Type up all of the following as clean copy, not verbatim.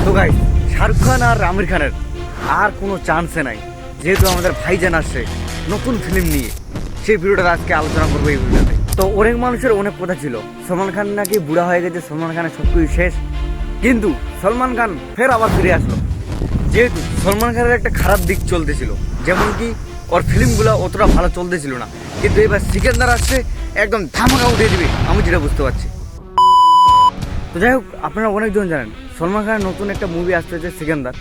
তো গাইস, শাহরুখ খান আর আমির খানের আর কোনো চান্সে নাই, যেহেতু আমাদের ভাইজান আসছে নতুন ফিল্ম নিয়ে। সেই ভিডিওটা আজকে আলোচনা করবো এই ভিডিওতে। তো অনেক মানুষের অনেক কথা ছিল, সলমান খান নাকি বুড়া হয়ে গেছে, সলমান খানের সব কিছু শেষ। কিন্তু সলমান খান ফের আবার ফিরে আসলো, যেহেতু সলমান খানের একটা খারাপ দিক চলতেছিল, যেমন কি ওর ফিল্মগুলো অতটা ভালো চলতেছিল না। কিন্তু এবার সিকান্দার আসছে, একদম ধামাকা উঠিয়ে দিবে, আমি যেটা বুঝতে পারছি। তো যাই হোক, আপনারা অনেকজন জানেন সলমান খানের নতুন একটা মুভি আসতে হচ্ছে সিকান্দার।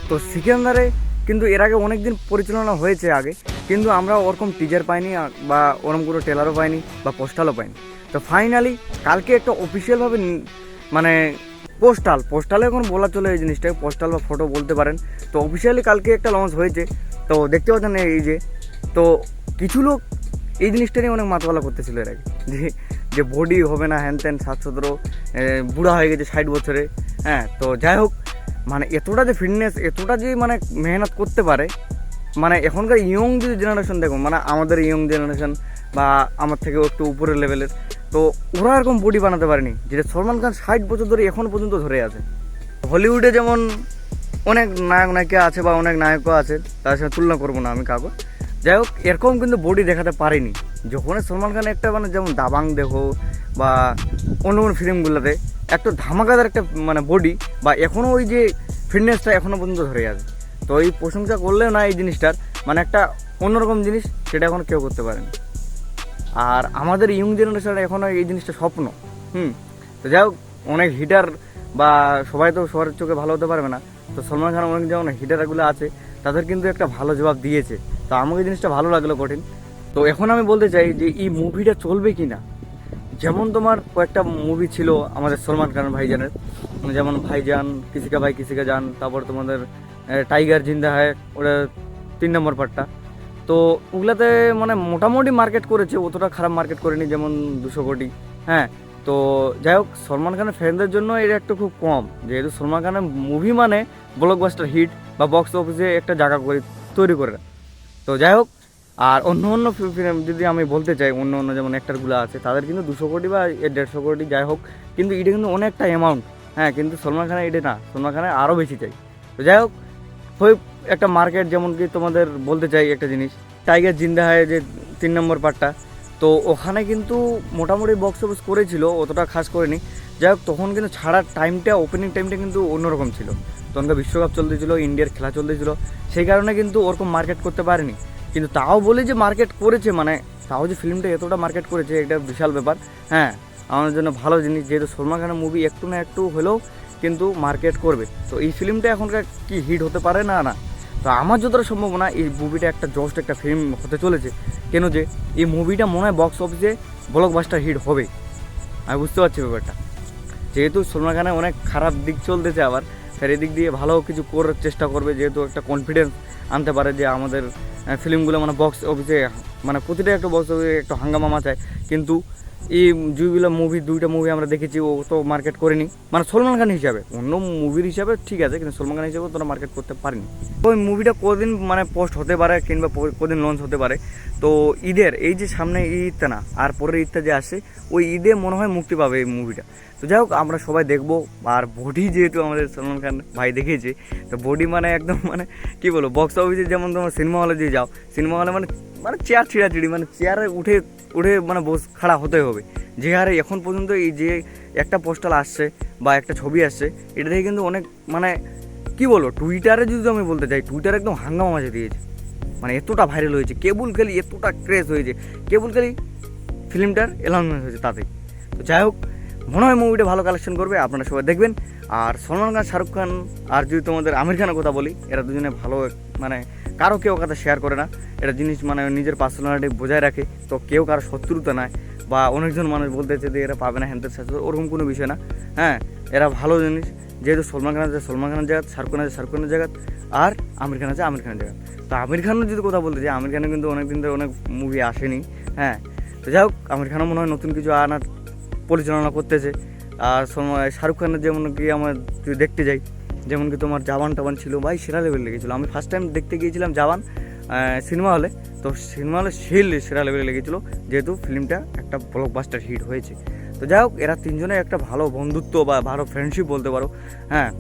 তো সিকান্দারে কিন্তু এর আগে অনেক দিন পরিচালনা হয়েছে আগে, কিন্তু আমরা ওরকম টিজার পাইনি বা ওরকম কোনো ট্রেলারও পাইনি বা পোস্টালও পাইনি। তো ফাইনালি কালকে একটা অফিসিয়ালভাবে মানে পোস্টালে এখন বলা চলে এই জিনিসটাকে, পোস্টাল বা ফটো বলতে পারেন। তো অফিসিয়ালি কালকে একটা লঞ্চ হয়েছে। তো দেখতে পাচ্ছেন এই যে, তো কিছু লোক এই জিনিসটা নিয়ে অনেক মাতওয়ালা করতেছিল এর আগে, যে বডি হবে না, হ্যান ত্যান, 7-17 বুড়া হয়ে গেছে 60 বছরে। হ্যাঁ, তো যাই হোক, মানে এতটা যে ফিটনেস, এতটা যে মানে মেহনত করতে পারে, মানে এখনকার ইয়ং যে জেনারেশন দেখুন, মানে আমাদের ইয়ং জেনারেশন বা আমার থেকেও একটু উপরের লেভেলের, তো ওরা এরকম বডি বানাতে পারেনি, যেটা সলমান খান 60 বছর ধরে এখন পর্যন্ত ধরে আছে। হলিউডে যেমন অনেক নায়ক নায়িকা আছে বা অনেক নায়কও আছে, তার সাথে তুলনা করবো না আমি কাগজ। যাই হোক, এরকম কিন্তু বডি দেখাতে পারেনি। যখন সলমান খান একটা মানে যেমন দাবাং দেখো বা অন্য কোনো ফিল্মগুলোতে একটা ধামাকাদার একটা মানে বডি বা এখনও ওই যে ফিটনেসটা এখনও পর্যন্ত ধরে আছে। তো এই প্রশংসা করলেও না এই জিনিসটার, মানে একটা অন্যরকম জিনিস, সেটা এখন কেউ করতে পারেনি। আর আমাদের ইয়ং জেনারেশন এখনও এই জিনিসটা স্বপ্ন। তো যাই হোক, অনেক হিটার বা সবাই তো সবার চোখে ভালো হতে পারবে না। তো সলমান খান অনেক যেমন হিটারগুলো আছে, তাদের কিন্তু একটা ভালো জবাব দিয়েছে। তো আমাকে জিনিসটা ভালো লাগলো কঠিন। তো এখন আমি বলতে চাই যে এই মুভিটা চলবে কি না। যেমন তোমার কয়েকটা মুভি ছিল আমাদের সলমান খান ভাইজানের, যেমন ভাইজান, কিসিকা ভাই কিসিকা জান, তারপর তোমাদের টাইগার জিন্দা হয়, ওটা 3 নম্বর পার্টটা। তো ওগুলাতে মানে মোটামুটি মার্কেট করেছে, অতটা খারাপ মার্কেট করেনি, যেমন 200 কোটি। হ্যাঁ, তো যাই হোক, সলমান খানের ফ্যানদের জন্য এটা একটু খুব কম, যেহেতু সলমান খানের মুভি মানে ব্লকবাস্টার হিট বা বক্স অফিসে একটা জায়গা করে তৈরি করে। তো যাই হোক, আর অন্য অন্য ফিল্ম যদি আমি বলতে চাই, অন্য অন্য যেমন অ্যাক্টারগুলো আছে, তাদের কিন্তু 200 কোটি বা 150 কোটি, যাই হোক, কিন্তু এটা কিন্তু অনেকটা অ্যামাউন্ট। হ্যাঁ, কিন্তু সলমান খানের এটা না, সলমান খানের আরও বেশি চাই। তো যাই হোক, ওই একটা মার্কেট, যেমন কি তোমাদের বলতে চাই একটা জিনিস, টাইগার জিন্দা হয় যে 3 নম্বর পার্টটা, তো ওখানে কিন্তু মোটামুটি বক্স অফিস করেছিল, অতটা খাস করেনি। যাই হোক, তখন কিন্তু ছাড়ার টাইমটা, ওপেনিং টাইমটা কিন্তু অন্যরকম ছিল। তখনকার বিশ্বকাপ চলতেছিল, ইন্ডিয়ার খেলা চলতেছিল, সেই কারণে কিন্তু ওরকম মার্কেট করতে পারেনি। কিন্তু তাও বলে যে মার্কেট করেছে, মানে তাও যে ফিল্মটা এতটা মার্কেট করেছে, এটা বিশাল ব্যাপার। হ্যাঁ, আমাদের জন্য ভালো জিনিস, যেহেতু সলমান খানের মুভি একটু না একটু হলেও কিন্তু মার্কেট করবে। তো এই ফিল্মটা এখনকার কি হিট হতে পারে না? না, তো আমার যতটা সম্ভাবনা এই মুভিটা একটা জস্ট একটা ফিল্ম হতে চলেছে। কেন যে এই মুভিটা মনে হয় বক্স অফিসে ব্লকবাস্টার হিট হবে, আমি বুঝতে পারছি ব্যাপারটা। যেহেতু সলমান খানের অনেক খারাপ দিক চলতেছে, আবার ফের এদিক দিয়ে ভালো কিছু করার চেষ্টা করবে, যেহেতু একটা কনফিডেন্স আনতে পারে যে আমাদের ফিল্মগুলো মানে বক্স অফিসে, মানে প্রতিটা একটা বক্স অফিসে একটু হাঙ্গামা মাচায়। কিন্তু এই যেগুলো মুভি, 2টা মুভি আমরা দেখেছি, ও তো মার্কেট করেনি, মানে সলমান খান হিসাবে, অন্য মুভির হিসাবে ঠিক আছে, কিন্তু সলমান খান হিসাবে তোরা মার্কেট করতে পারেনি। তো ওই মুভিটা কদিন মানে পোস্ট হতে পারে কিংবা কদিন লঞ্চ হতে পারে। তো ঈদের এই যে সামনে ঈদটা না, আর পরের ঈদটা যে আসে, ওই ঈদে মনে হয় মুক্তি পাবে এই মুভিটা। তো যাই হোক, আমরা সবাই দেখবো। আর বডি যেহেতু আমাদের সলমান খান ভাই দেখেছে, তো বডি মানে একদম মানে কী বলবো, বক্স অফিসে যেমন তোমার সিনেমা হলে দিয়ে যাও, সিনেমা হলে মানে মানে চেয়ার ছিঁড়াছিড়ি, মানে চেয়ারে উঠে মানে খাড়া হতে হবে। যে হারে এখন পর্যন্ত এই যে একটা পোস্টার আসছে বা একটা ছবি আসছে, এটা থেকে কিন্তু অনেক মানে কী বলবো, টুইটারে যদি আমি বলতে চাই, টুইটারে একদম হাঙ্গামা মাঝে দিয়েছে, মানে এতটা ভাইরাল হয়েছে, কেবল খালি এতটা ক্রেজ হয়েছে, কেবল খালি ফিল্মটার অ্যানাউন্সমেন্ট হয়েছে তাতেই। তো যাই হোক, মনে হয় মুভিটা ভালো কালেকশন করবে, আপনারা সবাই দেখবেন। আর সলমান খান, শাহরুখ খান, আর যদি তোমাদের আমির খানের কথা বলি, এরা দুজনে ভালো, মানে কারো কেউ কথা শেয়ার করে না, এটা জিনিস মানে নিজের পার্সোনালিটি বজায় রাখে। তো কেউ কারো শত্রুতা নাই, বা অনেকজন মানুষ বলতেছে যে এরা পাবে না, হ্যান্ডের সাথে ওরকম কোনো বিষয় না। হ্যাঁ, এরা ভালো জিনিস, যেহেতু সলমান খান আছে সলমান খানের জায়গা, শাহরুখ খান আছে শাহরুখ খানের জায়গা, আর আমির খান আছে আমির খানের জায়গা। তো আমির খানের যদি কথা বলতে চাই, আমির খানের কিন্তু অনেক দিন ধরে অনেক মুভি আসেনি। হ্যাঁ, তো যাই হোক, আমির খানও মনে হয় নতুন কিছু আনার পরিচালনা করতেছে। আর শাহরুখ খানের যেমন কি আমার যদি দেখতে যাই, যেমন কি তোমার জওয়ান ছিল, ভাই সেরা লেভেল লেগেছিলো। আমি ফার্স্ট টাইম দেখতে গিয়েছিলাম জওয়ান সিনেমা হলে, তো সিনেমা হলে সেরা লেভেলে লেগেছিলো, যেহেতু ফিল্মটা একটা ব্লকবাস্টার হিট হয়েছে। তো যাই হোক, এরা তিনজনে একটা ভালো বন্ধুত্ব বা ভালো ফ্রেন্ডশিপ বলতে পারো। হ্যাঁ,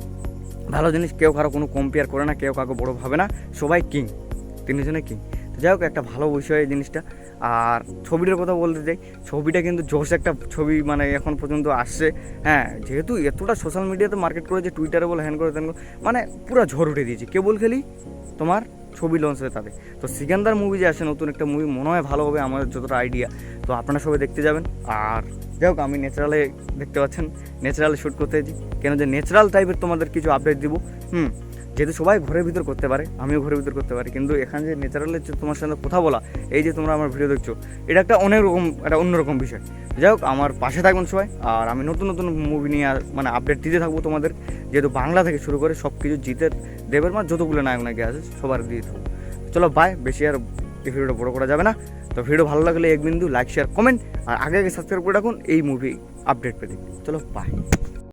ভালো জিনিস কেউ কারো কোনো কম্পেয়ার করে না, কেউ কাউকে বড় ভাবে না, সবাই কিং, তিনজনে কিং। যাই হোক, একটা ভালো বিষয় এই জিনিসটা। আর ছবিটার কথা বলতে চাই, ছবিটা কিন্তু জোশ একটা ছবি মানে এখন পর্যন্ত আসছে। হ্যাঁ, যেহেতু এতটা সোশ্যাল মিডিয়াতে মার্কেট করেছে, টুইটারে বলে হ্যান করে তেন করে, মানে পুরো ঝড় উঠে দিয়েছে কেবল খালি তোমার ছবি লঞ্চ হয়ে তাদের। তো সিকান্দার মুভি যে আসে নতুন একটা মুভি, মনে হয় ভালো হবে আমাদের যতটা আইডিয়া। তো আপনারা সবাই দেখতে যাবেন। আর যাই হোক, আমি ন্যাচারালে দেখতে পাচ্ছেন ন্যাচারালে শ্যুট করতে চাইছি, কেন যে ন্যাচারাল টাইপের তোমাদের কিছু আপডেট দিব। যেহেতু সবাই ঘরের ভিতর করতে পারে, আমিও ঘরের ভিতর করতে পারি, কিন্তু এখানে যে ন্যাচারালের যে তোমার সাথে কথা বলা, এই যে তোমরা আমার ভিডিও দেখছো, এটা একটা অনেক রকম, একটা অন্যরকম বিষয়। যাই হোক, আমার পাশে থাকবেন সবাই। আর আমি নতুন নতুন মুভি নিয়ে মানে আপডেট দিতে থাকবো তোমাদের, যেহেতু বাংলা থেকে শুরু করে সব কিছু জিতের দেবের মানে যতগুলো নায়ক নাকি আছে সবার দিয়ে থাকবো। চলো বাই, বেশি আর এই ভিডিওটা বড় করা যাবে না। তো ভিডিও ভালো লাগলে এক বিন্দু লাইক শেয়ার কমেন্ট আর আগে আগে সাবস্ক্রাইব করে রাখুন এই মুভি আপডেট পেতে। চলো বাই।